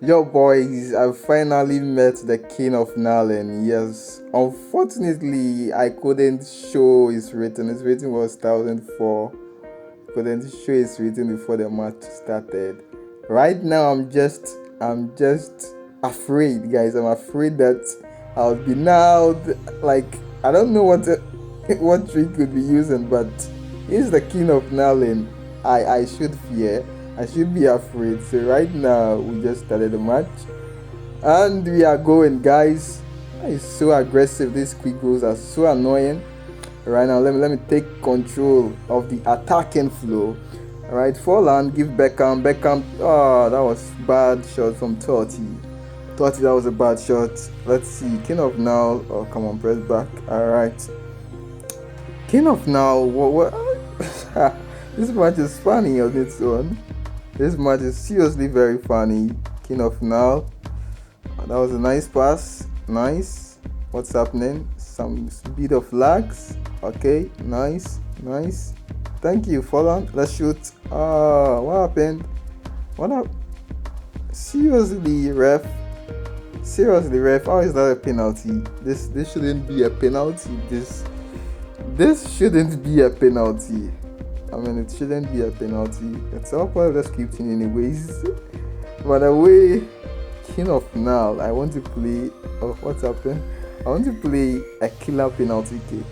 Yo, boys, I finally met the king of Nalen. Yes, unfortunately, I couldn't show his rating. His rating was 1004. Couldn't show his rating before the match started. Right now, I'm just afraid, guys. I'm afraid that I'll be now. Like, I don't know what trick could be using, but he's the king of Nalen. I should fear. I should be afraid. So right now we just started the match and we are going, guys. It's so aggressive. These quick goals are so annoying. Right now, let me take control of the attacking flow. All right, Forlan, give Beckham. Beckham. Oh, that was bad shot from Totti. Totti, that was a bad shot. Let's see. King of Now. Oh, come on, press back. All right. King of Now. What? This match is funny on its own. This match is seriously very funny. King of Now. That was a nice pass. Nice. What's happening? Some bit of lags. Okay. Nice. Nice. Thank you, Fallen. Let's shoot. What happened? What happened? Seriously, ref. Seriously, ref. How is that a penalty? This shouldn't be a penalty. This shouldn't be a penalty. I mean, it shouldn't be a penalty. It's all part of the scripting, anyways. By the way, King of Now, I want to play. Oh, what's happened? I want to play a killer penalty kick.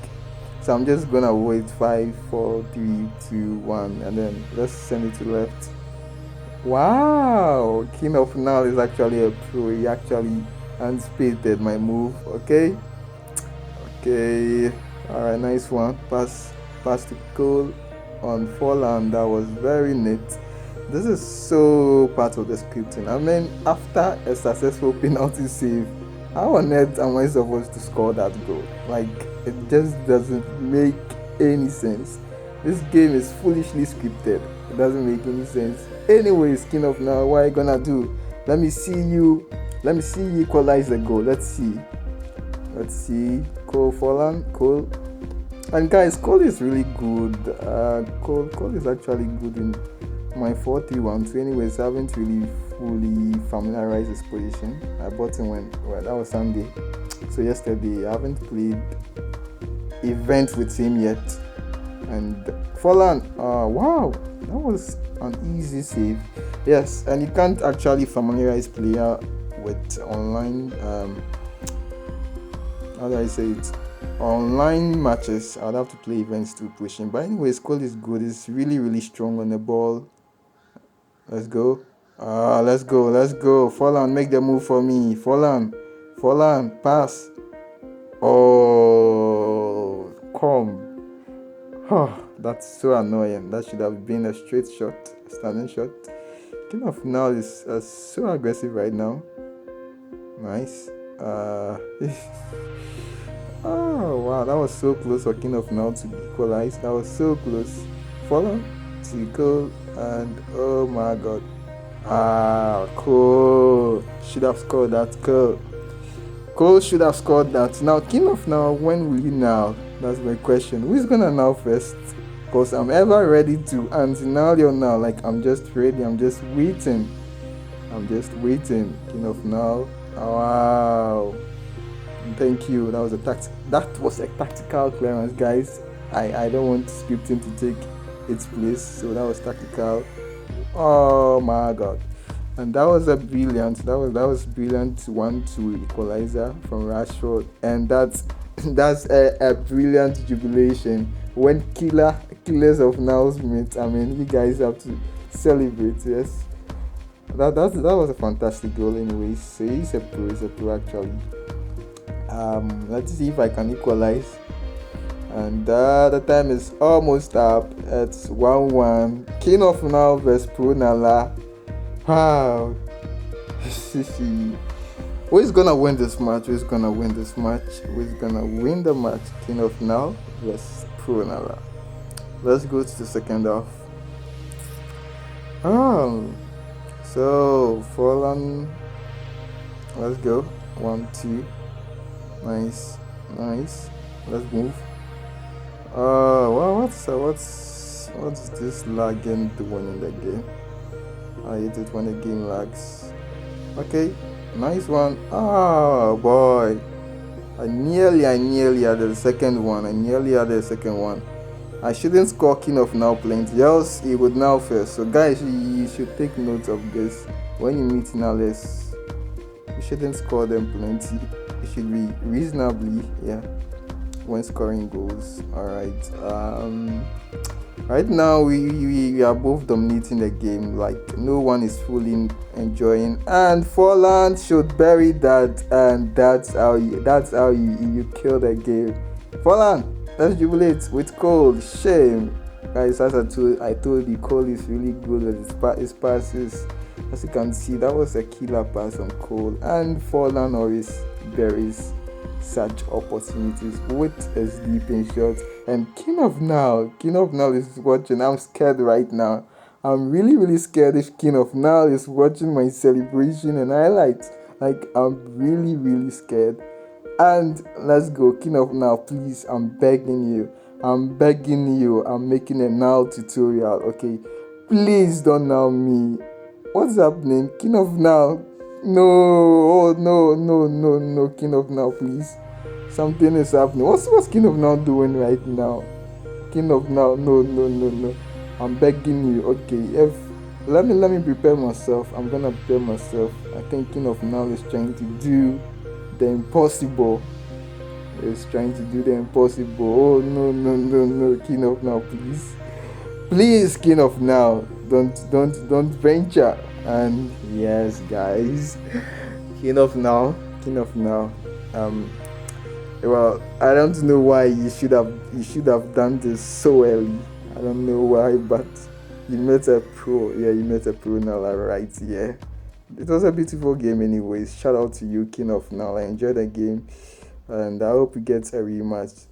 So I'm just gonna wait 5, 4, 3, 2, 1, and then let's send it to left. Wow, King of Now is actually a pro. He actually anticipated my move. Okay. All right, nice one. Pass to Cole on Forlan. That was very neat. This is so part of the scripting. I mean, after a successful penalty save, how on earth am I supposed to score that goal? Like, it just doesn't make any sense. This game is foolishly scripted. It doesn't make any sense. Anyways, King of Now, what are you gonna do? Let me see you equalize the goal. Let's see. Cole Forlan. Cole. And guys, Cole is really good. Cole is actually good in my 4-3-1-2. Anyways, I haven't really fully familiarized his position. I bought him that was Sunday. So yesterday, I haven't played event with him yet. And Forlan, wow, that was an easy save. Yes, and you can't actually familiarize player with online. How do I say it? Online matches. I'd have to play events to push him. But anyways, Cole is good. He's really, really strong on the ball. Let's go. Let's go. Forlan, make the move for me. Forlan, pass. Oh, come. Oh, that's so annoying. That should have been a straight shot, a standing shot. King of Now is so aggressive right now. Nice. Oh wow, that was so close for King of Now to equalize. That was so close. Follow to go and oh my god. Cole should have scored that. Cole should have scored that. Now King of Now, when will he now? That's my question. Who's gonna now first? Because I'm ever ready to anti-Nalio now. Like I'm just ready. I'm just waiting. King of Now. Wow. Thank you. That was a tactical clearance, guys. I don't want scripting to take its place, so that was tactical. Oh my god. And that was brilliant 1-2 equalizer from Rashford, and that's a brilliant jubilation when killers of Now's meet. I mean, you guys have to celebrate. Yes, that was a fantastic goal. Anyways, so he's a pro actually. Let's see if I can equalize. And the time is almost up. It's 1-1. King of Now vs Pro Nala. Wow. Who is gonna win this match? Who's gonna win the match? King of Now vs Pro Nala. Let's go to the second half. So Forlan. Let's go. 1-2. Nice. Let's move. Well, what's this lagging doing in the game? I hate it when the game lags. Okay, nice one. Oh boy. I nearly had the second one. I nearly had the second one. I shouldn't score King of Now plenty, else he would now first. So guys, you should take note of this. When you meet Nales, you shouldn't score them plenty. You should be reasonably, yeah, when scoring goals. Alright. Right now we are both dominating the game. Like no one is fully enjoying. And Forlan should bury that, and that's how you kill the game. Forlan, let's jubilate with Cole. Shame, guys. As I told you, Cole is really good with his passes. As you can see, that was a killer pass on Cole, and Forlan always buries such opportunities with his deep shot. And King of Now is watching. I'm scared right now. I'm really, really scared if King of Now is watching my celebration and highlights. Like, I'm really, really scared. And let's go, King of Now, please. I'm begging you. I'm begging you. I'm making a now tutorial, okay? Please don't now me. What's happening? King of Now. No, oh no, no, no, no, King of Now, please. Something is happening. What's King of Now doing right now? King of Now, no, no, no, no. I'm begging you. Okay, if let me prepare myself. I'm gonna prepare myself. I think King of Now is trying to do the impossible. Is trying to do the impossible. Oh no, no, no, no, King of Now, please. Please, King of Now. Don't venture. And yes, guys. King of Now. King of Now. Um well, I don't know why you should have done this so early. I don't know why, but you met a pro. Yeah, you met a pro now, right? Yeah. It was a beautiful game anyways. Shout out to you, King of Now. I enjoyed the game and I hope we get a rematch.